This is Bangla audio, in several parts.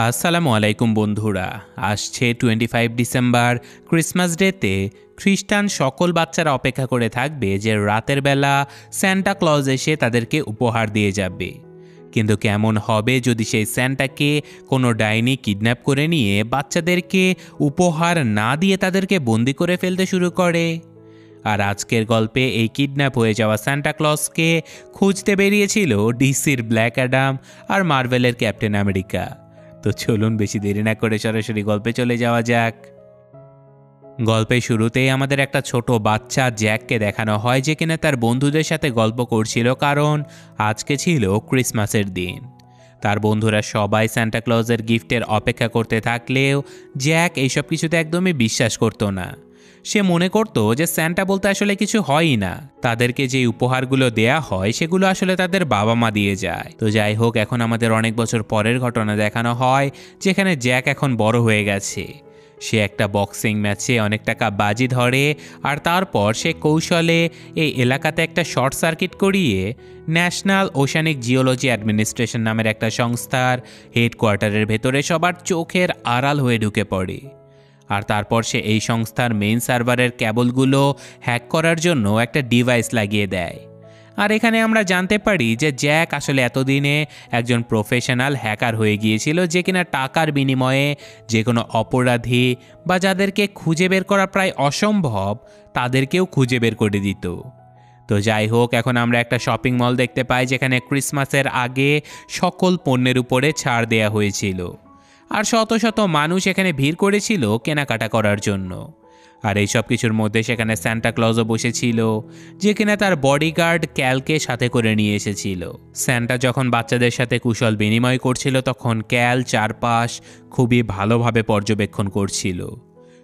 আসসালামু আলাইকুম বন্ধুরা। আসছে 25 ডিসেম্বর ক্রিসমাস ডেতে খ্রিস্টান সকল বাচ্চারা অপেক্ষা করে থাকবে যে রাতের বেলা স্যান্টা ক্লজ এসে তাদেরকে উপহার দিয়ে যাবে। কিন্তু কেমন হবে যদি সেই স্যান্টাকে কোনো ডাইনি কিডন্যাপ করে নিয়ে বাচ্চাদেরকে উপহার না দিয়ে তাদেরকে বন্দি করে ফেলতে শুরু করে? আর আজকের গল্পে এই কিডন্যাপ হয়ে যাওয়া সান্টা ক্লজকে খুঁজতে বেরিয়েছিল ডিসির ব্ল্যাক অ্যাডাম আর মার্ভেলের ক্যাপ্টেন আমেরিকা। তো চলুন বেশি দেরি না করে সরাসরি গল্পে চলে যাওয়া যাক। গল্পের শুরুতেই আমাদের একটা ছোট বাচ্চা জ্যাককে দেখানো হয় যে কিনা তার বন্ধুদের সাথে গল্প করছিল, কারণ আজকে ছিল ক্রিসমাসের দিন। তার বন্ধুরা সবাই সান্টা ক্লজের গিফটের অপেক্ষা করতে থাকলেও জ্যাক এইসব কিছুতে একদমই বিশ্বাস করতো না। সে মনে করতো যে স্যান্টা বলতে আসলে কিছু হয়ই না, তাদেরকে যে উপহারগুলো দেয়া হয় সেগুলো আসলে তাদের বাবা মা দিয়ে যায়। তো যাই হোক, এখন আমাদের অনেক বছর পরের ঘটনা দেখানো হয় যেখানে জ্যাক এখন বড় হয়ে গেছে। সে একটা বক্সিং ম্যাচে অনেক টাকা বাজি ধরে, আর তারপর সে কৌশলে এই এলাকাতে একটা শর্ট সার্কিট করিয়ে ন্যাশনাল ওশানিক জিওলজি অ্যাডমিনিস্ট্রেশন নামের একটা সংস্থার হেডকোয়ার্টারের ভেতরে সবার চোখের আড়াল হয়ে ঢুকে পড়ে। আর তারপর সে এই সংস্থার মেইন সার্ভারের ক্যাবলগুলো হ্যাক করার জন্য একটা ডিভাইস লাগিয়ে দেয়। আর এখানে আমরা জানতে পারি যে জ্যাক আসলে এতদিনে একজন প্রফেশনাল হ্যাকার হয়ে গিয়েছিল, যে কিনা টাকার বিনিময়ে যে কোনো অপরাধী বা যাদেরকে খুঁজে বের করা প্রায় অসম্ভব তাদেরকেও খুঁজে বের করে দিত। তো যাই হোক, এখন আমরা একটা শপিং মল দেখতে পাই যেখানে ক্রিসমাসের আগে সকল পণ্যের উপরে ছাড় দেয়া হয়েছিল, আর শত শত মানুষ এখানে ভিড় করেছিল কেনাকাটা করার জন্য। আর এই সব কিছুর মধ্যে সেখানে সান্টা ক্লজও বসেছিল, যে কিনা তার বডিগার্ড ক্যালকে সাথে করে নিয়ে এসেছিল। সান্টা যখন বাচ্চাদের সাথে কুশল বিনিময় করছিল তখন ক্যাল চারপাশ খুবই ভালোভাবে পর্যবেক্ষণ করছিল।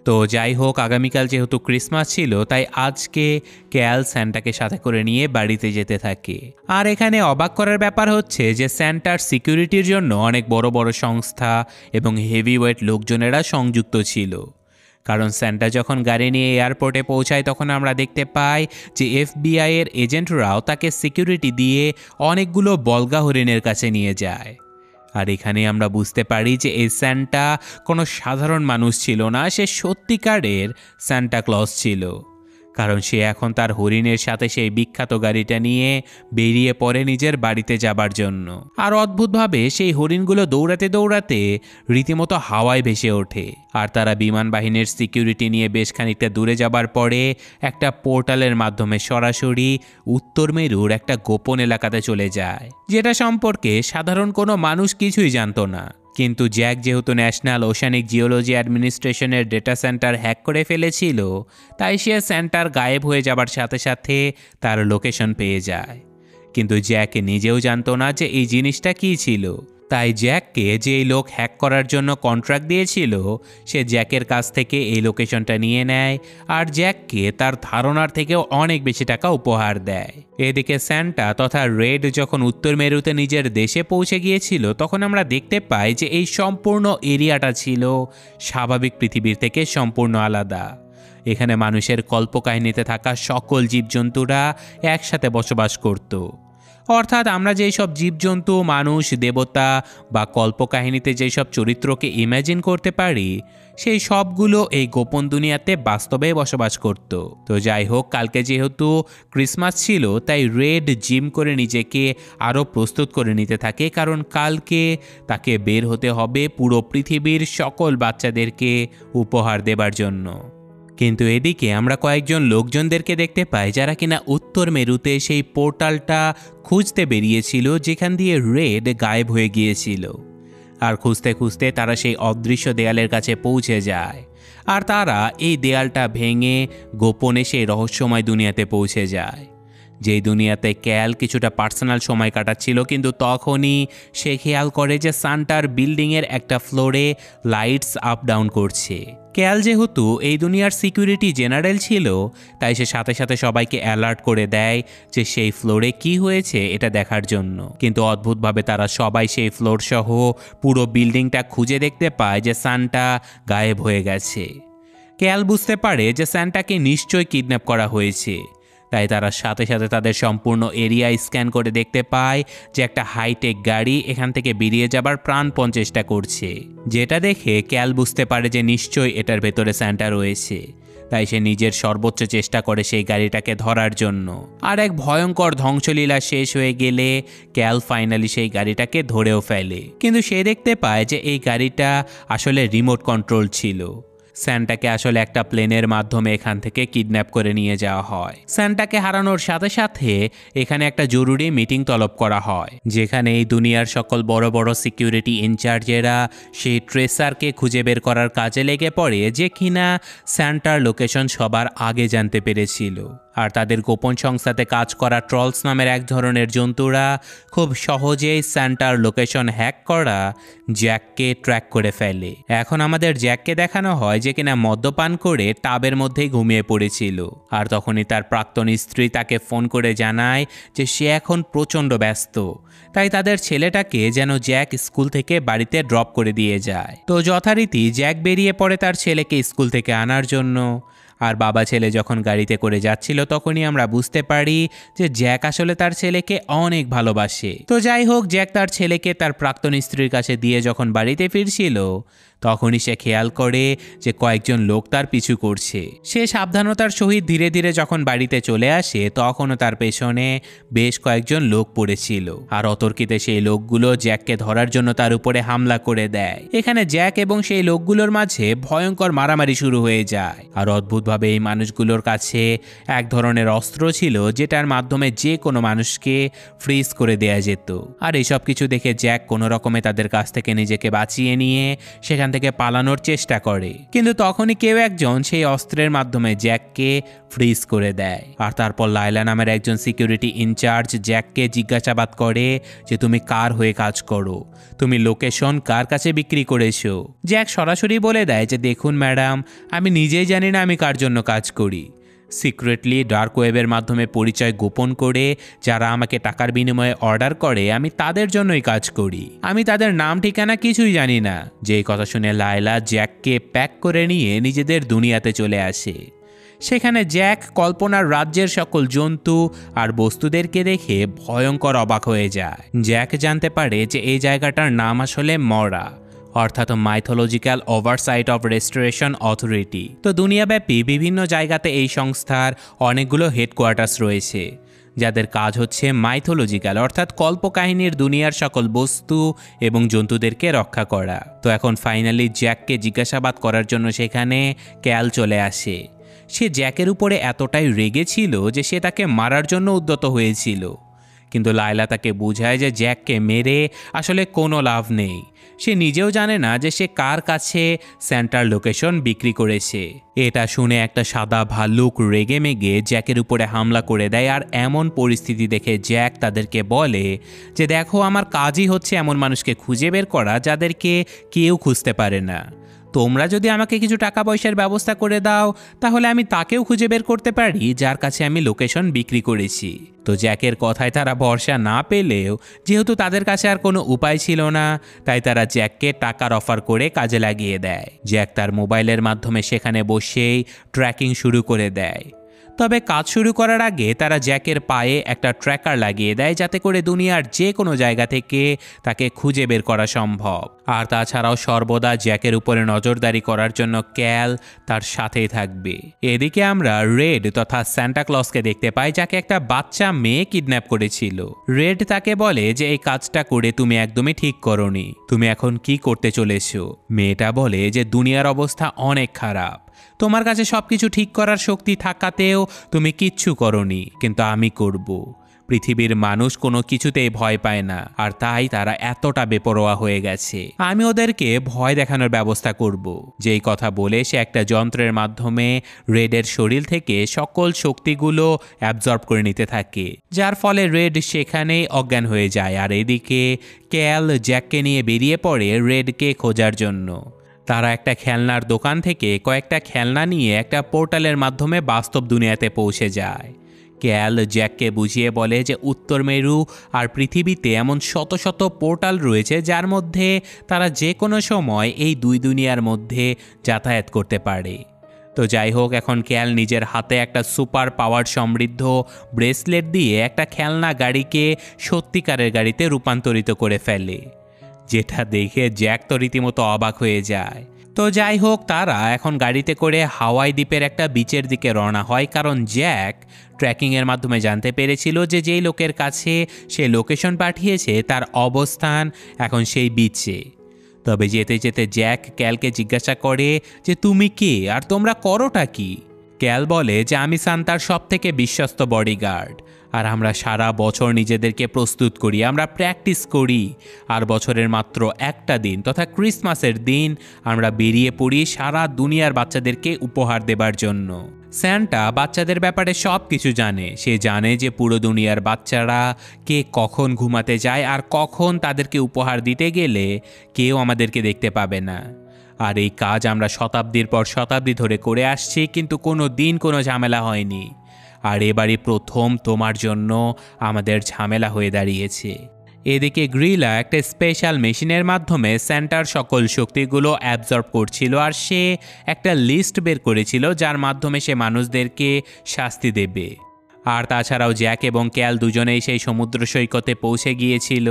তো যাই হোক, আগামীকাল যেহেতু ক্রিসমাস ছিল তাই আজকে ক্যাল স্যান্টাকে সাথে করে নিয়ে বাড়িতে যেতে থাকে। আর এখানে অবাক করার ব্যাপার হচ্ছে যে স্যান্টার সিকিউরিটির জন্য অনেক বড় বড় সংস্থা এবং হেভিওয়েট লোকজনেরা সংযুক্ত ছিল। কারণ স্যান্টা যখন গাড়ি নিয়ে এয়ারপোর্টে পৌঁছায় তখন আমরা দেখতে পাই যে FBI এর এজেন্টরাও তাকে সিকিউরিটি দিয়ে অনেকগুলো বলগা হরিণের কাছে নিয়ে যায়। আর এখানে আমরা বুঝতে পারি যে এই স্যান্টা কোনো সাধারণ মানুষ ছিল না, সে সত্যিকারের সান্টা ক্লজ ছিল। কারণ সে এখন তার হরিণের সাথে সেই বিখ্যাত গাড়িটা নিয়ে বেরিয়ে পড়ে নিজের বাড়িতে যাবার জন্য। আর অদ্ভুতভাবে সেই হরিণগুলো দৌড়াতে দৌড়াতে রীতিমতো হাওয়ায় ভেসে ওঠে। আর তারা বিমান বাহিনীর সিকিউরিটি নিয়ে বেশ খানিকটা দূরে যাবার পরে একটা পোর্টালের মাধ্যমে সরাসরি উত্তর মেরুর একটা গোপন এলাকাতে চলে যায়, যেটা সম্পর্কে সাধারণ কোনো মানুষ কিছুই জানতো না। কিন্তু জ্যাক যেহেতু ন্যাশনাল ওশানিক জিওলজি অ্যাডমিনিস্ট্রেশনের ডেটা সেন্টার হ্যাক করে ফেলেছিল, তাই সে সেন্টার গায়েব হয়ে যাবার সাথে সাথে তার লোকেশন পেয়ে যায়। কিন্তু জ্যাক নিজেও জানতো না যে এই জিনিসটা কী ছিল। তাই জ্যাককে যে এই লোক হ্যাক করার জন্য কন্ট্রাক্ট দিয়েছিল সে জ্যাকের কাছ থেকে এই লোকেশনটা নিয়ে নেয়, আর জ্যাককে তার ধারণার থেকেও অনেক বেশি টাকা উপহার দেয়। এদিকে স্যান্টা তথা রেড যখন উত্তর মেরুতে নিজের দেশে পৌঁছে গিয়েছিল তখন আমরা দেখতে পাই যে এই সম্পূর্ণ এরিয়াটা ছিল স্বাভাবিক পৃথিবীর থেকে সম্পূর্ণ আলাদা। এখানে মানুষের কল্পকাহিনীতে থাকা সকল জীবজন্তুরা একসাথে বসবাস করত। অর্থাৎ আমরা যেই সব জীবজন্তু, মানুষ, দেবতা বা কল্পকাহিনীতে যেই সব চরিত্রকে ইমাজিন করতে পারি সেই সবগুলো এই গোপন দুনিয়াতে বাস্তবে বসবাস করত। তো যাই হোক, কালকে যেহেতু ক্রিসমাস ছিল তাই রেড জিম করে নিজেকে আরও প্রস্তুত করে নিতে থাকে, কারণ কালকে তাকে বের হতে হবে পুরো পৃথিবীর সকল বাচ্চাদেরকে উপহার দেবার জন্য। কিন্তু এদিকে আমরা কয়েকজন লোকজনদেরকে দেখতে পাই যারা কিনা উত্তর মেরুতে সেই পোর্টালটা খুঁজতে বেরিয়েছিল যেখান দিয়ে রেড গায়েব হয়ে গিয়েছিল। আর খুঁজতে খুঁজতে তারা সেই অদৃশ্য দেয়ালের কাছে পৌঁছে যায়, আর তারা এই দেয়ালটা ভেঙে গোপনে সেই রহস্যময় দুনিয়াতে পৌঁছে যায়, যেই দুনিয়াতে ক্যাল কিছুটা পার্সোনাল সময় কাটাচ্ছিল। কিন্তু তখনই সে খেয়াল করে যে সান্টার বিল্ডিংয়ের একটা ফ্লোরে লাইটস আপ ডাউন করছে। ক্যাল যেহেতু এই দুনিয়ার সিকিউরিটি জেনারেল ছিল তাই সে সাথে সাথে সবাইকে অ্যালার্ট করে দেয় যে সেই ফ্লোরে কি হয়েছে এটা দেখার জন্য। কিন্তু অদ্ভুতভাবে তারা সবাই সেই ফ্লোর সহ পুরো বিল্ডিংটা খুঁজে দেখতে পায় যে সান্টা গায়েব হয়ে গেছে। ক্যাল বুঝতে পারে যে সান্টাকে নিশ্চয়ই কিডন্যাপ করা হয়েছে, তাই তারা সাথে সাথে তাদের সম্পূর্ণ এরিয়া স্ক্যান করে দেখতে পায় যে একটা হাইটেক গাড়ি এখান থেকে বেরিয়ে যাবার প্রাণপণ চেষ্টা করছে, যেটা দেখে ক্যাল বুঝতে পারে যে নিশ্চয়ই এটার ভেতরে স্যান্টা রয়েছে। তাই সে নিজের সর্বোচ্চ চেষ্টা করে সেই গাড়িটাকে ধরার জন্য। আর এক ভয়ঙ্কর ধ্বংসলীলা শেষ হয়ে গেলে ক্যাল ফাইনালি সেই গাড়িটাকে ধরেও ফেলে, কিন্তু সে দেখতে পায় যে এই গাড়িটা আসলে রিমোট কন্ট্রোল ছিল। স্যান্টাকে আসলে একটা প্লেনের মাধ্যমে এখান থেকে কিডন্যাপ করে নিয়ে যাওয়া হয়। স্যান্টাকে হারানোর সাথে সাথে এখানে একটা জরুরি মিটিং তলব করা হয়, যেখানে এই দুনিয়ার সকল বড় বড় সিকিউরিটি ইনচার্জেরা সেই ট্রেসারকে খুঁজে বের করার কাজে লেগে পড়ে, যে কিনা স্যান্টার লোকেশন সবার আগে জানতে পেরেছিল। আর তাদের গোপন সংস্থাতে কাজ করা ট্রলস নামের এক ধরনের জন্তুরা খুব সহজেই স্যান্টার লোকেশন হ্যাক করা জ্যাককে ট্র্যাক করে ফেলে। এখন আমাদের জ্যাককে দেখানো হয় যে কিনা মদ্যপান করে টাবের মধ্যেই ঘুমিয়ে পড়েছিল। আর তখনই তার প্রাক্তন স্ত্রী তাকে ফোন করে জানায় যে সে এখন প্রচণ্ড ব্যস্ত, তাই তাদের ছেলেটাকে যেন জ্যাক স্কুল থেকে বাড়িতে ড্রপ করে দিয়ে যায়। তো যথারীতি জ্যাক বেরিয়ে পড়ে তার ছেলেকে স্কুল থেকে আনার জন্য। আর বাবা ছেলে যখন গাড়িতে করে যাচ্ছিল তখনই আমরা বুঝতে পারি যে জ্যাক আসলে তার ছেলেকে অনেক ভালোবাসে। তো যাই হোক, জ্যাক তার ছেলেকে তার প্রাক্তন স্ত্রীর কাছে দিয়ে যখন বাড়িতে ফিরছিল তখনই সে খেয়াল করে যে কয়েকজন লোক তার পিছু করছে। সে সাবধানতার সহিত ধীরে ধীরে যখন বাড়িতে চলে আসে তখনও তার পেছনে বেশ কয়েকজন লোক পড়েছিল। আর অতর্কিতে সেই লোকগুলো জ্যাককে ধরার জন্য তার উপরে হামলা করে দেয়। এখানে জ্যাক এবং সেই লোকগুলোর মাঝে ভয়ঙ্কর মারামারি শুরু হয়ে যায়। আর অদ্ভুতভাবে এই মানুষগুলোর কাছে এক ধরনের অস্ত্র ছিল যেটার মাধ্যমে যে কোনো মানুষকে ফ্রিজ করে দেয়া যেত। আর এইসব কিছু দেখে জ্যাক কোনো রকমে তাদের কাছ থেকে নিজেকে বাঁচিয়ে নিয়ে সেখান থেকে পালানোর চেষ্টা করে, কিন্তু তখনই কেউ একজন সেই অস্ত্রের মাধ্যমে জ্যাককে ফ্রিজ করে দেয়। আর তারপর লায়লা নামের একজন সিকিউরিটি ইনচার্জ জ্যাককে জিজ্ঞাসাবাদ করে যে তুমি কার হয়ে কাজ করো, তুমি লোকেশন কার কাছে বিক্রি করেছো। জ্যাক সরাসরি বলে দেয় যে দেখুন ম্যাডাম, আমি নিজেই জানি না আমি কার জন্য কাজ করি। সিক্রেটলি ডার্ক ওয়েবের মাধ্যমে পরিচয় গোপন করে যারা আমাকে টাকার বিনিময়ে অর্ডার করে আমি তাদের জন্যই কাজ করি। আমি তাদের নাম ঠিকানা কিছুই জানি না। যেই কথা শুনে লায়লা জ্যাককে প্যাক করে নিয়ে নিজেদের দুনিয়াতে চলে আসে। সেখানে জ্যাক কল্পনার রাজ্যের সকল জন্তু আর বস্তুদেরকে দেখে ভয়ঙ্কর অবাক হয়ে যায়। জ্যাক জানতে পারে যে এই জায়গাটার নাম আসলে মরা, অর্থাৎ mythological oversight of restoration authority. তো দুনিয়াব্যাপী বিভিন্ন জায়গাতে এই সংস্থার অনেকগুলো হেডকোয়ার্টার্স রয়েছে, যাদের কাজ হচ্ছে মাইথোলজিক্যাল অর্থাৎ কল্পকাহিনীর দুনিয়ার সকল বস্তু এবং জন্তুদেরকে রক্ষা করা। তো এখন ফাইনালি জ্যাককে জিজ্ঞাসাবাদ করার জন্য সেখানে ক্যাল চলে আসে। সে জ্যাকের উপরে এতটাই রেগেছিল যে সে তাকে মারার জন্য উদ্যত হয়েছিল, কিন্তু লায়লা তাকে বুঝায় যে জ্যাককে মেরে আসলে কোনো লাভ নেই। সে নিজেও জানে না যে সে কার কাছে স্যান্টার লোকেশন বিক্রি করেছে। এটা শুনে একটা সাদা ভাল্লুক রেগে মেগে জ্যাকের উপরে হামলা করে দেয়। আর এমন পরিস্থিতি দেখে জ্যাক তাদেরকে বলে যে দেখো, আমার কাজই হচ্ছে এমন মানুষকে খুঁজে বের করা যাদেরকে কেউ খুঁজতে পারে না। তোমরা যদি আমাকে কিছু টাকা পয়সার ব্যবস্থা করে দাও তাহলে আমি তাকেও খুঁজে বের করতে পারি যার কাছে আমি লোকেশন বিক্রি করেছি। তো জ্যাকের কথায় তারা ভরসা না পেলেও যেহেতু তাদের কাছে আর কোনো উপায় ছিল না, তাই তারা জ্যাককে টাকার অফার করে কাজে লাগিয়ে দেয়। জ্যাক তার মোবাইলের মাধ্যমে সেখানে বসেই ট্র্যাকিং শুরু করে দেয়। তবে কাজ শুরু করার আগে তারা জ্যাকের পায়ে একটা ট্র্যাকার লাগিয়ে দেয়, যাতে করে দুনিয়ার যে কোনো জায়গা থেকে তাকে খুঁজে বের করা সম্ভব। আর তাছাড়াও সর্বদা জ্যাকের উপরে নজরদারি করার জন্য ক্যাল তার সাথেই থাকবে। এদিকে আমরা রেড তথা স্যান্টা ক্লজকে দেখতে পাই, যাকে একটা বাচ্চা মেয়ে কিডন্যাপ করেছিল। রেড তাকে বলে যে এই কাজটা করে তুমি একদমই ঠিক করোনি, তুমি এখন কি করতে চলেছো। মেয়েটা বলে যে দুনিয়ার অবস্থা অনেক খারাপ, তোমার কাছে সবকিছু ঠিক করার শক্তি থাকাতেও তুমি কিচ্ছু করনি, কিন্তু আমি করব। পৃথিবীর মানুষ কোনো কিছুতেই ভয় পায় না, আর তাই তারা এতটা বেপরোয়া হয়ে গেছে। আমি ওদেরকে ভয় দেখানোর ব্যবস্থা করব। যেই কথা বলে সে একটা যন্ত্রের মাধ্যমে রেডের শরীর থেকে সকল শক্তিগুলো অ্যাবজর্ব করে নিতে থাকে, যার ফলে রেড সেখানেই অজ্ঞান হয়ে যায়। আর এদিকে ক্যাল জ্যাককে নিয়ে বেরিয়ে পড়ে রেডকে খোঁজার জন্য। তারা একটা খেলনার দোকান থেকে কয়েকটা খেলনা নিয়ে একটা পোর্টালের মাধ্যমে বাস্তব দুনিয়াতে পৌঁছে যায়। ক্যাল জ্যাককে বুঝিয়ে বলে যে উত্তর মেরু আর পৃথিবীতে এমন শত শত পোর্টাল রয়েছে যার মধ্যে তারা যে কোনো সময় এই দুই দুনিয়ার মধ্যে যাতায়াত করতে পারে। তো যাই হোক, এখন ক্যাল নিজের হাতে একটা সুপার পাওয়ার সমৃদ্ধ ব্রেসলেট দিয়ে একটা খেলনা গাড়িকে সত্যিকারের গাড়িতে রূপান্তরিত করে ফেলে, যেটা দেখে জ্যাক তো রীতিমতো অবাক হয়ে যায়। তো যাই হোক, তারা এখন গাড়িতে করে হাওয়াই দ্বীপের একটা বিচের দিকে রওনা হয়, কারণ জ্যাক ট্র্যাকিংয়ের মাধ্যমে জানতে পেরেছিল যে যেই লোকের কাছে সে লোকেশন পাঠিয়েছে তার অবস্থান এখন সেই বিচে। তবে যেতে যেতে জ্যাক ক্যালকে জিজ্ঞাসা করে যে তুমি কে আর তোমরা করোটা কি। ক্যাল বলে যে আমি সান্তার সব থেকে বিশ্বস্ত বডিগার্ড, আর আমরা সারা বছর নিজেদেরকে প্রস্তুত করি, আমরা প্র্যাকটিস করি, আর বছরের মাত্র একটা দিন তথা ক্রিসমাসের দিন আমরা বেরিয়ে পড়ি সারা দুনিয়ার বাচ্চাদেরকে উপহার দেবার জন্য। স্যান্টা বাচ্চাদের ব্যাপারে সব কিছু জানে। সে জানে যে পুরো দুনিয়ার বাচ্চারা কে কখন ঘুমাতে যায় আর কখন তাদেরকে উপহার দিতে গেলে কেউ আমাদেরকে দেখতে পাবে না। আর এই কাজ আমরা শতাব্দীর পর শতাব্দী ধরে করে আসছি, কিন্তু কোনো দিন কোনো ঝামেলা হয়নি। আর এবারই প্রথম তোমার জন্য আমাদের ঝামেলা হয়ে দাঁড়িয়েছে। এদিকে গ্রিলা একটা স্পেশাল মেশিনের মাধ্যমে স্যান্টার সকল শক্তিগুলো অ্যাবজর্ব করছিল, আর সে একটা লিস্ট বের করেছিল যার মাধ্যমে সে মানুষদেরকে শাস্তি দেবে। আর তাছাড়াও জ্যাক এবং ক্যাল দুজনেই সেই সমুদ্র সৈকতে পৌঁছে গিয়েছিল।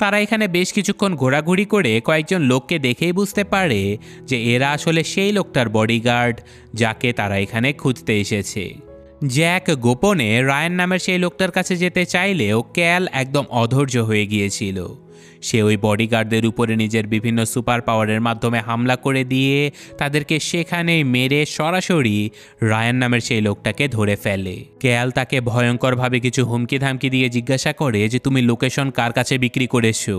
তারা এখানে বেশ কিছুক্ষণ ঘোরাঘুরি করে কয়েকজন লোককে দেখেই বুঝতে পারে যে এরা আসলে সেই লোকটার বডিগার্ড যাকে তারা এখানে খুঁজতে এসেছে। জ্যাক গোপনে রায়ান নামের সেই লোকটার কাছে যেতে চাইলেও ক্যাল একদম অধৈর্য হয়ে গিয়েছিল। সে ওই বডিগার্ডদের উপরে নিজের বিভিন্ন সুপার পাওয়ারের মাধ্যমে হামলা করে দিয়ে তাদেরকে সেখানেই মেরে সরাসরি রায়ান নামের সেই লোকটাকে ধরে ফেলে। ক্যাল তাকে ভয়ঙ্করভাবে কিছু হুমকি ধামকি দিয়ে জিজ্ঞাসা করে যে তুমি লোকেশন কার কাছে বিক্রি করেছো।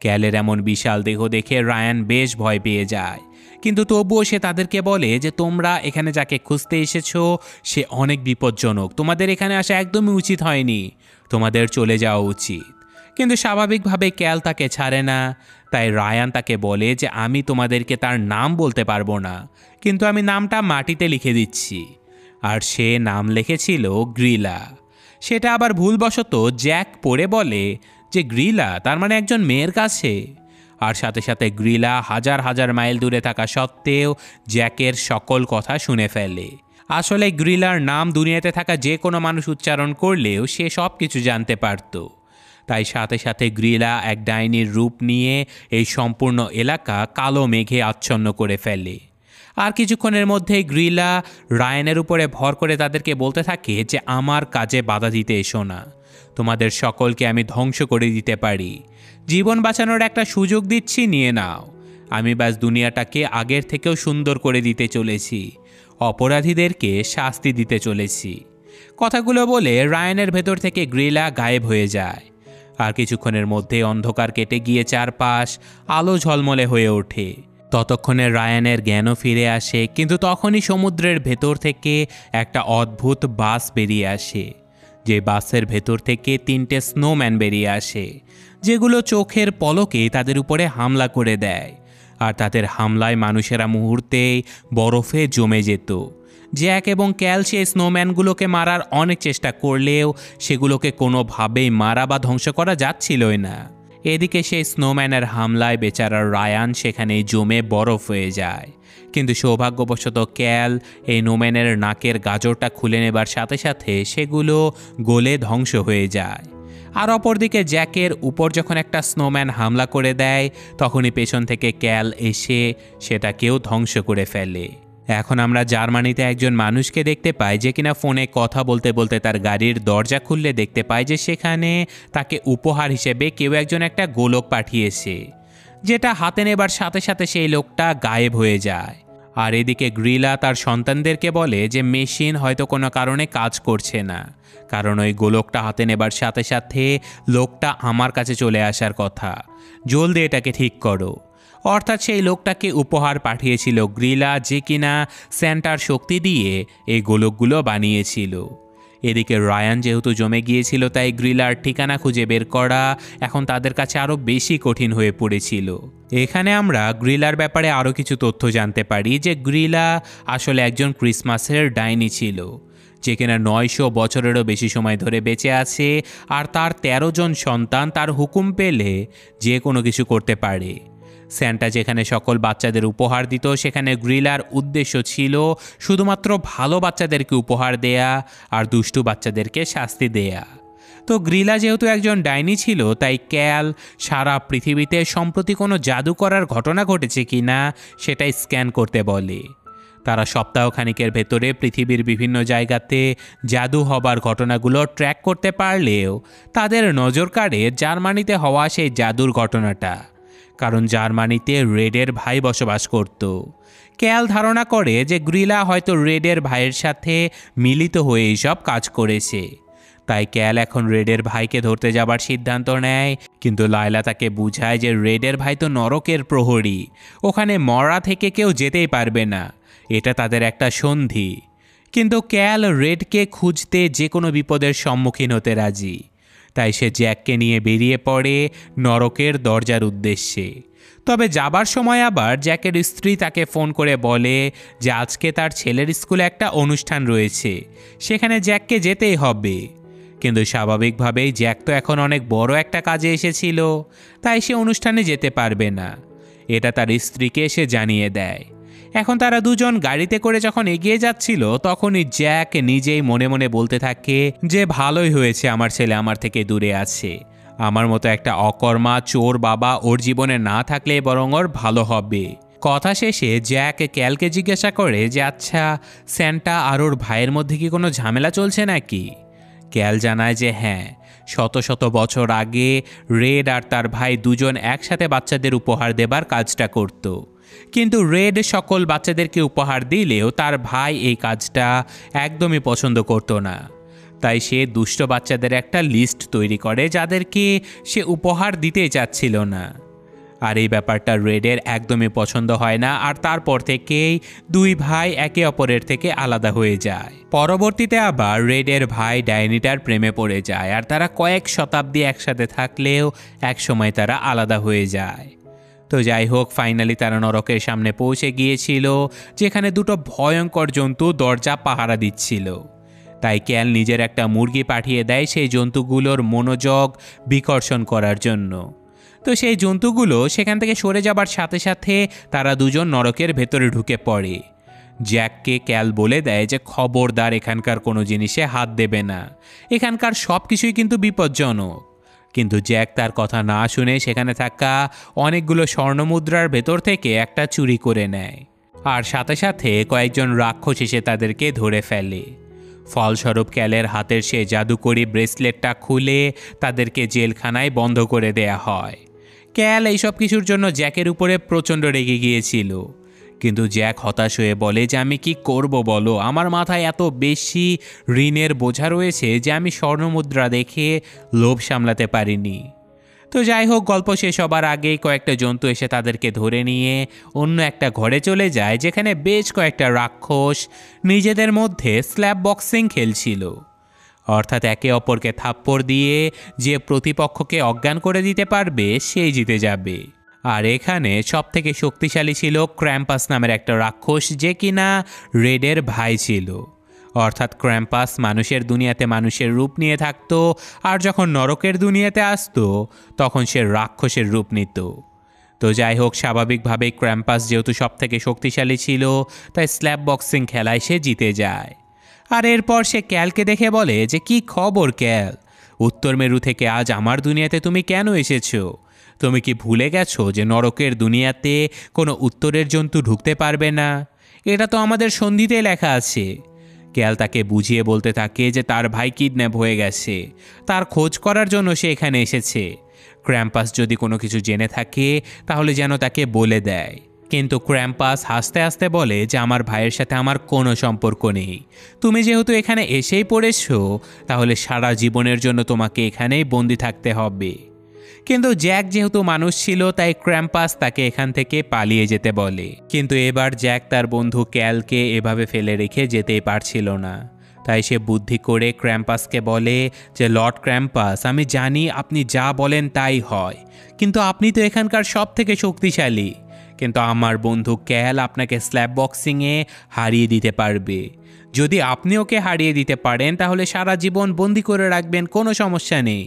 ক্যালের এমন বিশাল দেহ দেখে রায়ান বেশ ভয় পেয়ে যায়, কিন্তু তবুও সে তাদেরকে বলে যে তোমরা এখানে যাকে খুঁজতে এসেছো সে অনেক বিপজ্জনক, তোমাদের এখানে আসা একদমই উচিত হয়নি, তোমাদের চলে যাওয়া উচিত। কিন্তু স্বাভাবিকভাবে ক্যাল তাকে ছাড়ে না। তাই রায়ান তাকে বলে যে আমি তোমাদেরকে তার নাম বলতে পারবো না, কিন্তু আমি নামটা মাটিতে লিখে দিচ্ছি। আর সে নাম লিখেছিল গ্রিলা। সেটা আবার ভুলবশত জ্যাক পড়ে বলে যে গ্রিলা তার মানে একজন মেয়ের কাছে। আর সাথে সাথে গ্রিলা হাজার হাজার মাইল দূরে থাকা সত্ত্বেও জ্যাকের সকল কথা শুনে ফেলে। আসলে গ্রিলার নাম দুনিয়াতে থাকা যে কোনো মানুষ উচ্চারণ করলেও সে সব কিছু জানতে পারত। তাই সাথে সাথে গ্রিলা এক ডাইনির রূপ নিয়ে এই সম্পূর্ণ এলাকা কালো মেঘে আচ্ছন্ন করে ফেলে। আর কিছুক্ষণের মধ্যেই গ্রিলা রায়ানের উপরে ভর করে তাদেরকে বলতে থাকে যে আমার কাজে বাধা দিতে এসো না, তোমাদের সকলকে আমি ধ্বংস করে দিতে পারি, জীবন বাঁচানোর একটা সুযোগ দিচ্ছি, নিয়ে নাও। আমি ব্যাস দুনিয়াটাকে আগের থেকেও সুন্দর করে দিতে চলেছি, অপরাধীদেরকে শাস্তি দিতে চলেছি। কথাগুলো বলে রায়ানের ভেতর থেকে গ্রিলা গায়েব হয়ে যায়। আর কিছুক্ষণের মধ্যে অন্ধকার কেটে গিয়ে চারপাশ আলো ঝলমলে হয়ে ওঠে। ততক্ষণে রায়ানের জ্ঞানও ফিরে আসে, কিন্তু তখনই সমুদ্রের ভেতর থেকে একটা অদ্ভুত বাস বেরিয়ে আসে। যে বাসের ভেতর থেকে 3টে স্নোম্যান বেরিয়ে আসে, যেগুলো চোখের পলকে তাদের উপরে হামলা করে দেয়। আর তাদের হামলায় মানুষেরা মুহূর্তেই বরফে জমে যেত। জ্যাক এবং ক্যাল সেই স্নোম্যানগুলোকে মারার অনেক চেষ্টা করলেও সেগুলোকে কোনোভাবেই মারা বা ধ্বংস করা যাচ্ছিলই না। এদিকে সেই স্নোম্যানের হামলায় বেচারা রায়ান সেখানেই জমে বরফ হয়ে যায়। কিন্তু সৌভাগ্যবশত ক্যাল এই নোম্যানের নাকের গাজরটা খুলে নেবার সাথে সাথে সেগুলো গলে ধ্বংস হয়ে যায়। আর অপরদিকে জ্যাকের উপর যখন একটা স্নোম্যান হামলা করে দেয়, তখনই পেছন থেকে ক্যাল এসে সেটাকেও ধ্বংস করে ফেলে। এখন আমরা জার্মানিতে একজন মানুষকে দেখতে পাই যে কিনা ফোনে কথা বলতে বলতে তার গাড়ির দরজা খুললে দেখতে পায় যে সেখানে তাকে উপহার হিসেবে কেউ একজন একটা গোলক পাঠিয়েছে, যেটা হাতে নেবার সাথে সাথে সেই লোকটা গায়েব হয়ে যায়। আর এদিকে গ্রিলা তার সন্তানদেরকে বলে যে মেশিন হয়তো কোনো কারণে কাজ করছে না, কারণ ওই গোলকটা হাতে নেবার সাথে সাথে লোকটা আমার কাছে চলে আসার কথা, জলদি এটাকে ঠিক করো। অর্থাৎ সেই লোকটাকে উপহার পাঠিয়েছিল গ্রিলা, যে কিনা স্যান্টার শক্তি দিয়ে এই গোলকগুলো বানিয়েছিল। এদিকে রায়ান যেহেতু জমে গিয়েছিল, তাই গ্রিলার ঠিকানা খুঁজে বের করা এখন তাদের কাছে আরও বেশি কঠিন হয়ে পড়েছিল। এখানে আমরা গ্রিলার ব্যাপারে আরও কিছু তথ্য জানতে পারি যে গ্রিলা আসলে একজন ক্রিসমাসের ডাইনি ছিল, যে কিনা 900 বছরেরও বেশি সময় ধরে বেঁচে আছে। আর তার 13 জন সন্তান তার হুকুম পেলে যে কোনো কিছু করতে পারে। স্যান্টা যেখানে সকল বাচ্চাদের উপহার দিত সেখানে গ্রিলার উদ্দেশ্য ছিল শুধুমাত্র ভালো বাচ্চাদেরকে উপহার দেয়া আর দুষ্টু বাচ্চাদেরকে শাস্তি দেয়া। তো গ্রিলা যেহেতু একজন ডাইনি ছিল, তাই ক্যাল সারা পৃথিবীতে সম্প্রতি কোনো জাদু করার ঘটনা ঘটেছে কিনা সেটাই স্ক্যান করতে বলে। তারা সপ্তাহখানিকের ভেতরে পৃথিবীর বিভিন্ন জায়গাতে জাদু হবার ঘটনাগুলো ট্র্যাক করতে পারলেও তাদের নজর কাড়ে জার্মানিতে হওয়া সেই জাদুর ঘটনাটা, কারণ জার্মানিতে রেডের ভাই বসবাস করত। ক্যাল ধারণা করে যে গ্রিলা হয়তো রেডের ভাইয়ের সাথে মিলিত হয়ে এইসব কাজ করেছে। তাই ক্যাল এখন রেডের ভাইকে ধরতে যাবার সিদ্ধান্ত নেয়, কিন্তু লায়লা তাকে বুঝায় যে রেডের ভাই তো নরকের প্রহরী, ওখানে মরা থেকে কেউ যেতেই পারবে না, এটা তাদের একটা সন্ধি। কিন্তু ক্যাল রেডকে খুঁজতে যে কোনো বিপদের সম্মুখীন হতে রাজি। তাই সে জ্যাককে নিয়ে বেরিয়ে পড়ে নরকের দরজার উদ্দেশ্যে। তবে যাবার সময় আবার জ্যাকের স্ত্রী তাকে ফোন করে বলে যে আজকে তার ছেলের স্কুলে একটা অনুষ্ঠান রয়েছে, সেখানে জ্যাককে যেতেই হবে। কিন্তু স্বাভাবিকভাবেই জ্যাক তো এখন অনেক বড় একটা কাজে এসেছিল, তাই সে অনুষ্ঠানে যেতে পারবে না। এটা তার স্ত্রীকে সে জানিয়ে দেয়। এখন তারা দুজন গাড়িতে করে যখন এগিয়ে যাচ্ছিল, তখনই জ্যাক নিজেই মনে মনে বলতে থাকে যে ভালোই হয়েছে আমার ছেলে আমার থেকে দূরে আছে। আমার মতো একটা অকর্মা চোর বাবা ওর জীবনে না থাকলে বরং ওর ভালো হবে। কথা শেষে জ্যাক ক্যালকে জিজ্ঞাসা করে যে আচ্ছা, স্যান্টা আর ওর ভাইয়ের মধ্যে কি কোনো ঝামেলা চলছে নাকি? ক্যাল জানায় যে হ্যাঁ, শত শত বছর আগে রেড আর তার ভাই দুজন একসাথে বাচ্চাদের উপহার দেবার কাজটা করত। কিন্তু রেড সকল বাচ্চাদেরকে উপহার দিলেও তার ভাই এই কাজটা একদমই পছন্দ করত না। তাই সে দুষ্ট বাচ্চাদের একটা লিস্ট তৈরি করে যাদেরকে সে উপহার দিতে চাচ্ছিল না। আর এই ব্যাপারটা রেডের একদমই পছন্দ হয় না, আর তারপর থেকেই দুই ভাই একে অপরের থেকে আলাদা হয়ে যায়। পরবর্তীতে আবার রেডের ভাই ডাইনিটার প্রেমে পড়ে যায়, আর তারা কয়েক শতাব্দী একসাথে থাকলেও একসময় তারা আলাদা হয়ে যায়। তো যাই হোক, ফাইনালি তারা নরকের সামনে পৌঁছে গিয়েছিল, যেখানে দুটো ভয়ঙ্কর জন্তু দরজা পাহারা দিচ্ছিল। তাই ক্যাল নিজের একটা মুরগি পাঠিয়ে দেয় সেই জন্তুগুলোর মনোযোগ বিকর্ষণ করার জন্য। তো সেই জন্তুগুলো সেখান থেকে সরে যাবার সাথে সাথে তারা দুজন নরকের ভেতরে ঢুকে পড়ে। জ্যাককে ক্যাল বলে দেয় যে খবরদার এখানকার কোনো জিনিসে হাত দেবে না, এখানকার সব কিছুই কিন্তু বিপজ্জনক। কিন্তু জ্যাক তার কথা না শুনে সেখানে থাকা অনেকগুলো স্বর্ণমুদ্রার ভেতর থেকে একটা চুরি করে নেয়, আর সাথে সাথে কয়েকজন রাক্ষস এসে তাদেরকে ধরে ফেলে। ফলস্বরূপ ক্যালের হাতের সে জাদুকরি ব্রেসলেটটা খুলে তাদেরকে জেলখানায় বন্ধ করে দেয়া হয়। ক্যাল এইসব কিছুর জন্য জ্যাকের উপরে প্রচণ্ড রেগে গিয়েছিল, কিন্তু জ্যাক হতাশ হয়ে বলে যে আমি কি করব বলো, আমার মাথায় এত বেশি ঋণের বোঝা রয়েছে যে আমি স্বর্ণমুদ্রা দেখে লোভ সামলাতে পারিনি। তো যাই হোক, গল্প শেষ হবার আগেই কয়েকটা জন্তু এসে তাদেরকে ধরে নিয়ে অন্য একটা ঘরে চলে যায়, যেখানে বেশ কয়েকটা রাক্ষস নিজেদের মধ্যে স্ল্যাব বক্সিং খেলছিল। অর্থাৎ একে অপরকে থাপ্পড় দিয়ে যে প্রতিপক্ষকে অজ্ঞান করে দিতে পারবে সেই জিতে যাবে। আর এখানে সব থেকে শক্তিশালী ছিল ক্র্যাম্পাস নামের একটা রাক্ষস, যে কিনা রেডের ভাই ছিল। অর্থাৎ ক্র্যাম্পাস মানুষের দুনিয়াতে মানুষের রূপ নিয়ে থাকতো, আর যখন নরকের দুনিয়াতে আসতো তখন সে রাক্ষসের রূপ নিত। তো যাই হোক, স্বাভাবিকভাবেই ক্র্যাম্পাস যেহেতু সব থেকে শক্তিশালী ছিল, তাই স্ল্যাব বক্সিং খেলায় সে জিতে যায়। আর এরপর সে ক্যালকে দেখে বলে যে কি খবর ক্যাল, উত্তর মেরু থেকে আজ আমার দুনিয়াতে তুমি কেন এসেছো? তুমি কি ভুলে গেছো যে নরকের দুনিয়াতে কোনো উত্তরের জন্তু ঢুকতে পারবে না? এটা তো আমাদের সন্ধিতে লেখা আছে। ক্যাল তাকে বুঝিয়ে বলতে থাকে যে তার ভাই কিডন্যাপ হয়ে গেছে, তার খোঁজ করার জন্য সে এখানে এসেছে। ক্র্যাম্পাস যদি কোনো কিছু জেনে থাকে তাহলে যেন তাকে বলে দেয়। কিন্তু ক্র্যাম্পাস হাসতে হাসতে বলে যে আমার ভাইয়ের সাথে আমার কোনো সম্পর্ক নেই, তুমি যেহেতু এখানে এসেই পড়েছো তাহলে সারা জীবনের জন্য তোমাকে এখানেই বন্দি থাকতে হবে। কিন্তু জ্যাক যেহেতু মানুষ ছিল, তাই ক্র্যাম্পাস তাকে এখান থেকে পালিয়ে যেতে বলে। কিন্তু এবার জ্যাক তার বন্ধু ক্যালকে এভাবে ফেলে রেখে যেতেই পারছিল না। তাই সে বুদ্ধি করে ক্র্যাম্পাসকে বলে যে লর্ড ক্র্যাম্পাস, আমি জানি আপনি যা বলেন তাই হয়, কিন্তু আপনি তো এখানকার সব থেকে শক্তিশালী। কিন্তু আমার বন্ধু ক্যাল আপনাকে স্ল্যাব বক্সিংয়ে হারিয়ে দিতে পারবে। যদি আপনি ওকে হারিয়ে দিতে পারেন তাহলে সারা জীবন বন্দি করে রাখবেন, কোনো সমস্যা নেই।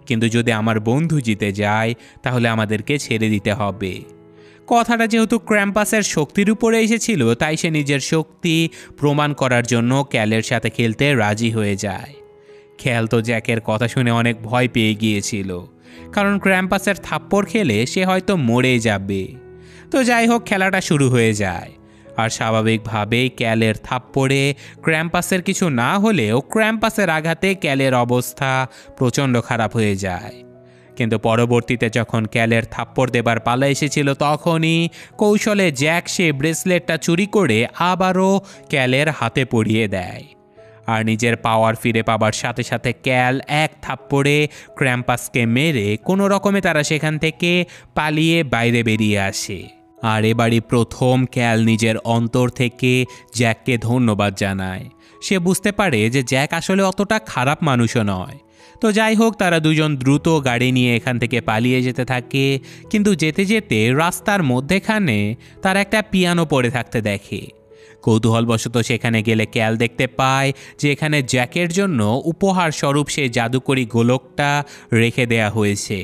কিন্তু যদি আমার বন্ধু জিতে যায় তাহলে আমাদেরকে ছেড়ে দিতে হবে। কথাটা যেহেতু ক্র্যাম্পাসের শক্তির উপরে এসেছিল, তাই সে নিজের শক্তি প্রমাণ করার জন্য ক্যালের সাথে খেলতে রাজি হয়ে যায়। ক্যাল তো জ্যাকের কথা শুনে অনেক ভয় পেয়ে গিয়েছিল, কারণ ক্র্যাম্পাসের থাপ্পড় খেলে সে হয়তো মরে যাবে। তো যাই হোক, খেলাটা শুরু হয়ে যায়, আর স্বাভাবিকভাবেই ক্যালের থাপ্পড়ে ক্র্যাম্পাসের কিছু না হলেও ক্র্যাম্পাসের আঘাতে ক্যালের অবস্থা প্রচণ্ড খারাপ হয়ে যায়। কিন্তু পরবর্তীতে যখন ক্যালের থাপ্পড় দেবার পালা এসেছিল, তখনই কৌশলে জ্যাক সে ব্রেসলেটটা চুরি করে আবারও ক্যালের হাতে পরিয়ে দেয়। আর নিজের পাওয়ার ফিরে পাবার সাথে সাথে ক্যাল এক থাপ্পড়ে ক্র্যাম্পাসকে মেরে কোনো রকমে তারা সেখান থেকে পালিয়ে বাইরে বেরিয়ে আসে। আর এবারই প্রথম ক্যাল নিজের অন্তর থেকে জ্যাককে ধন্যবাদ জানায়। সে বুঝতে পারে যে জ্যাক আসলে অতটা খারাপ মানুষও নয়। তো যাই হোক, তারা দুজন দ্রুত গাড়ি নিয়ে এখান থেকে পালিয়ে যেতে থাকে, কিন্তু যেতে যেতে রাস্তার মধ্যেখানে তারা একটা পিয়ানো পড়ে থাকতে দেখে। কৌতূহলবশত সেখানে গেলে ক্যাল দেখতে পায় যে এখানে জ্যাকের জন্য উপহার স্বরূপ সেই জাদুকরি গোলকটা রেখে দেয়া হয়েছে।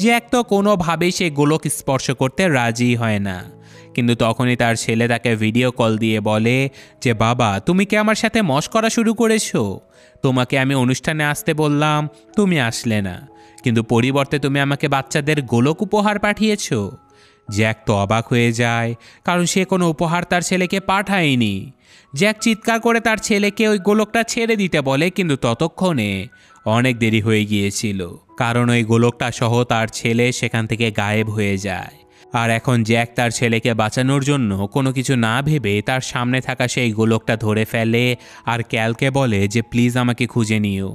জ্যাক তো কোনোভাবেই সেই গোলক স্পর্শ করতে রাজি হয় না, কিন্তু তখনই তার ছেলে তাকে ভিডিও কল দিয়ে বলে যে, বাবা, তুমি কি আমার সাথে মশকরা শুরু করেছো? তোমাকে আমি অনুষ্ঠানে আসতে বললাম, তুমি আসলে না, কিন্তু পরিবর্তে তুমি আমাকে বাচ্চাদের গোলক উপহার পাঠিয়েছো। জ্যাক তো অবাক হয়ে যায়, কারণ সে কোনো উপহার তার ছেলেকে পাঠায়নি। জ্যাক চিৎকার করে তার ছেলেকে ওই গোলকটা ছেড়ে দিতে বলে, কিন্তু ততক্ষণে অনেক দেরি হয়ে গিয়েছিল, কারণ ওই গোলকটা সহ তার ছেলে সেখান থেকে গায়েব হয়ে যায়। আর এখন জ্যাক তার ছেলেকে বাঁচানোর জন্য কোনো কিছু না ভেবে তার সামনে থাকা সেই গোলকটা ধরে ফেলে আর ক্যালকে বলে যে, প্লিজ আমাকে খুঁজে নিও,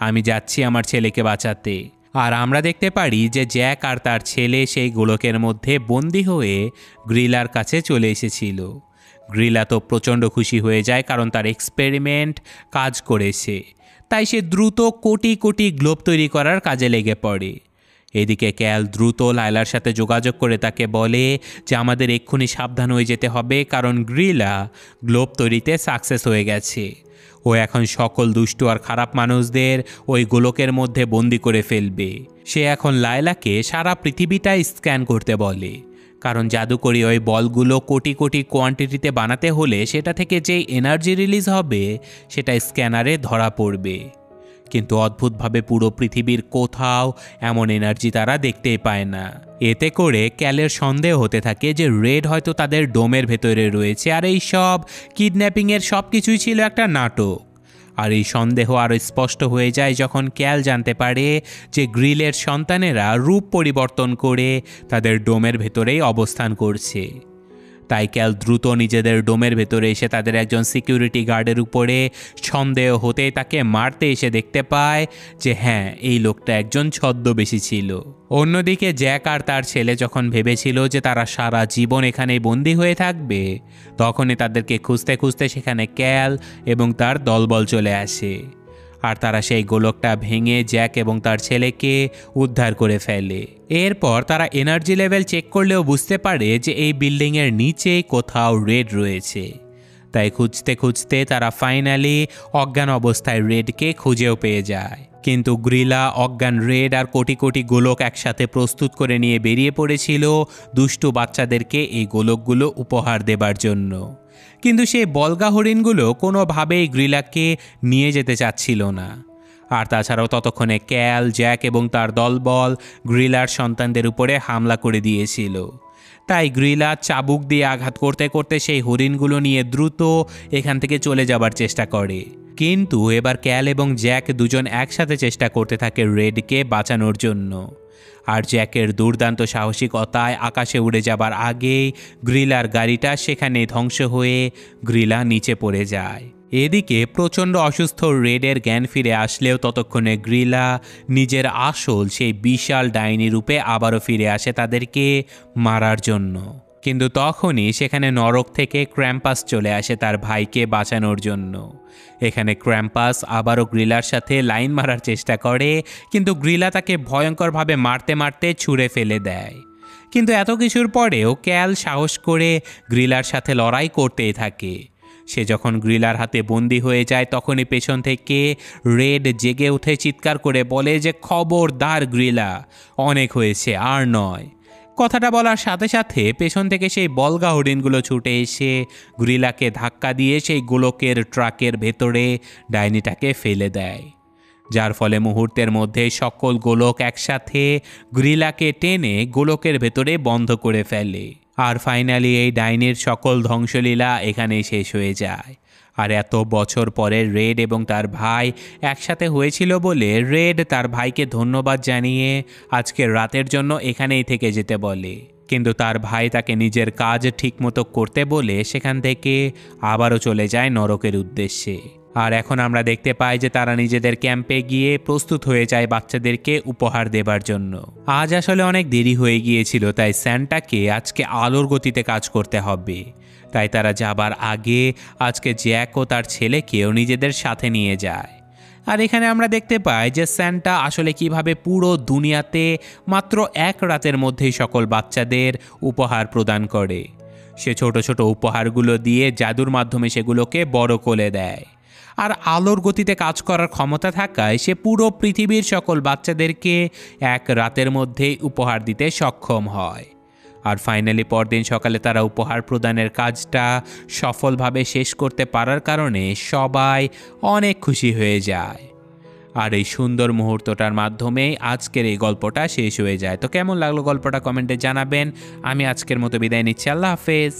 আমি যাচ্ছি আমার ছেলেকে বাঁচাতে। আর আমরা দেখতে পারি যে জ্যাক আর তার ছেলে সেই গোলকের মধ্যে বন্দী হয়ে গ্রিলার কাছে চলে এসেছিল। গ্রিলা তো প্রচণ্ড খুশি হয়ে যায়, কারণ তার এক্সপেরিমেন্ট কাজ করেছে। তাই সে দ্রুত কোটি কোটি গ্লোব তৈরি করার কাজে লেগে পড়ে। এদিকে ক্যাল দ্রুত লায়লার সাথে যোগাযোগ করে তাকে বলে যে আমাদের এক্ষুনি সাবধান হয়ে যেতে হবে, কারণ গ্রিলা গ্লোব তৈরিতে সাকসেস হয়ে গেছে। ও এখন সকল দুষ্টু আর খারাপ মানুষদের ওই গোলকের মধ্যে বন্দি করে ফেলবে। সে এখন লায়লাকে সারা পৃথিবীটাই স্ক্যান করতে বলে, কারণ জাদুকরি ওই বলগুলো কোটি কোটি কোয়ান্টিটিতে বানাতে হলে সেটা থেকে যে এনার্জি রিলিজ হবে সেটা স্ক্যানারে ধরা পড়বে। কিন্তু অদ্ভুতভাবে পুরো পৃথিবীর কোথাও এমন এনার্জি তারা দেখতেই পায় না। এতে করে ক্যালের সন্দেহ হতে থাকে যে রেড হয়তো তাদের ডোমের ভেতরে রয়েছে, আর এই সব কিডন্যাপিংয়ের সব কিছুই ছিল একটা নাটক। আর এই সন্দেহ আরও স্পষ্ট হয়ে যায় যখন ক্যাল জানতে পারে যে গ্রিলের সন্তানেরা রূপ পরিবর্তন করে তাদের ডোমের ভেতরেই অবস্থান করছে। তাই ক্যাল দ্রুত নিজেদের ডোমের ভেতরে এসে তাদের একজন সিকিউরিটি গার্ডের উপরে সন্দেহ হতে তাকে মারতে এসে দেখতে পায় যে হ্যাঁ, এই লোকটা একজন ছদ্মবেশী ছিল। অন্যদিকে জ্যাক আর তার ছেলে যখন ভেবেছিল যে তারা সারা জীবন এখানেই বন্দী হয়ে থাকবে, তখনই তাদেরকে খুঁজতে খুঁজতে সেখানে ক্যাল এবং তার দলবল চলে আসে। আর তারা সেই গোলকটা ভেঙে জ্যাক এবং তার ছেলেকে উদ্ধার করে ফেলে। এরপর তারা এনার্জি লেভেল চেক করলেও বুঝতে পারে যে এই বিল্ডিংয়ের নিচে কোথাও রেড রয়েছে। তাই খুঁজতে খুঁজতে তারা ফাইনালি অজ্ঞান অবস্থায় রেডকে খুঁজেও পেয়ে যায়। কিন্তু গ্রিলা অজ্ঞান রেড আর কোটি কোটি গোলক একসাথে প্রস্তুত করে নিয়ে বেরিয়ে পড়েছিল দুষ্টু বাচ্চাদেরকে এই গোলকগুলো উপহার দেবার জন্য। কিন্তু সেই বলগা হরিণগুলো কোনোভাবেই গ্রিলাকে নিয়ে যেতে চাচ্ছিল না। আর তাছাড়াও ততক্ষণে ক্যাল, জ্যাক এবং তার দলবল গ্রিলার সন্তানদের উপরে হামলা করে দিয়েছিল। তাই গ্রিলা চাবুক দিয়ে আঘাত করতে করতে সেই হরিণগুলো নিয়ে দ্রুত এখান থেকে চলে যাবার চেষ্টা করে। কিন্তু এবার ক্যাল এবং জ্যাক দুজন একসাথে চেষ্টা করতে থাকে রেডকে বাঁচানোর জন্য। আর জ্যাকের দুর্দান্ত সাহসিকতায় আকাশে উড়ে যাবার আগেই গ্রিলার গাড়িটা সেখানে ধ্বংস হয়ে গ্রিলা নিচে পড়ে যায়। এদিকে প্রচণ্ড অসুস্থ রেডের জ্ঞান ফিরে আসলেও ততক্ষণে গ্রিলা নিজের আসল সেই বিশাল ডাইনি রূপে আবারও ফিরে আসে তাদেরকে মারার জন্য। কিন্তু তখনই সেখানে নরক থেকে ক্র্যাম্পাস চলে আসে তার ভাইকে বাঁচানোর জন্য। এখানে ক্র্যাম্পাস আবারও গ্রিলার সাথে লাইন মারার চেষ্টা করে, কিন্তু গ্রিলা তাকে ভয়ঙ্করভাবে মারতে মারতে ছুঁড়ে ফেলে দেয়। কিন্তু এত কিছুর পরেও ক্যাল সাহস করে গ্রিলার সাথে লড়াই করতেই থাকে। সে যখন গ্রিলার হাতে বন্দি হয়ে যায় তখনই পেছন থেকে রেড জেগে উঠে চিৎকার করে বলে যে খবরদার গ্রিলা, অনেক হয়েছে, আর নয়। কথাটা বলার সাথে সাথে পেছন থেকে সেই বলগা হরিণগুলো ছুটে এসে গরিলাকে ধাক্কা দিয়ে সেই গোলকের ট্রাকের ভেতরে ডাইনিটাকে ফেলে দেয়, যার ফলে মুহূর্তের মধ্যে সকল গোলক একসাথে গরিলাকে টেনে গোলকের ভেতরে বন্ধ করে ফেলে। আর ফাইনালি এই ডাইনির সকল ধ্বংসলীলা এখানেই শেষ হয়ে যায়। আর এত বছর পরে রেড এবং তার ভাই একসাথে হয়েছিল বলে রেড তার ভাইকে ধন্যবাদ জানিয়ে আজকের রাতের জন্য এখানেই থেকে যেতে বলে, কিন্তু তার ভাই তাকে নিজের কাজ ঠিকমতো করতে বলে সেখান থেকে আবারও চলে যায় নরকের উদ্দেশ্যে। আর এখন আমরা দেখতে পাই যে তারা নিজেদের ক্যাম্পে গিয়ে প্রস্তুত হয়ে যায় বাচ্চাদেরকে উপহার দেবার জন্য। আজ আসলে অনেক দেরি হয়ে গিয়েছিল, তাই স্যান্টাকে আজকে আলোর গতিতে কাজ করতে হবে। তাই তারা যাবার আগে আজকে জ্যাক ও তার ছেলেকেও নিজেদের সাথে নিয়ে যায়। আর এখানে আমরা দেখতে পাই যে স্যান্টা আসলে কিভাবে পুরো দুনিয়াতে মাত্র এক রাতের মধ্যেই সকল বাচ্চাদের উপহার প্রদান করে। সে ছোট ছোট উপহারগুলো দিয়ে জাদুর মাধ্যমে সেগুলোকে বড় করে দেয়। আর আলোর গতিতে কাজ করার ক্ষমতা থাকায় সে পুরো পৃথিবীর সকল বাচ্চাদেরকে এক রাতের মধ্যেই উপহার দিতে সক্ষম হয়। আর ফাইনালি পরদিন সকালে তারা উপহার প্রদানের কাজটা সফলভাবে শেষ করতে পারার কারণে সবাই অনেক খুশি হয়ে যায়। আর এই সুন্দর মুহূর্তটার মাধ্যমেই আজকের এই গল্পটা শেষ হয়ে যায়। তো কেমন লাগলো গল্পটা কমেন্টে জানাবেন। আমি আজকের মতো বিদায় নিচ্ছি। আল্লাহ হাফেজ।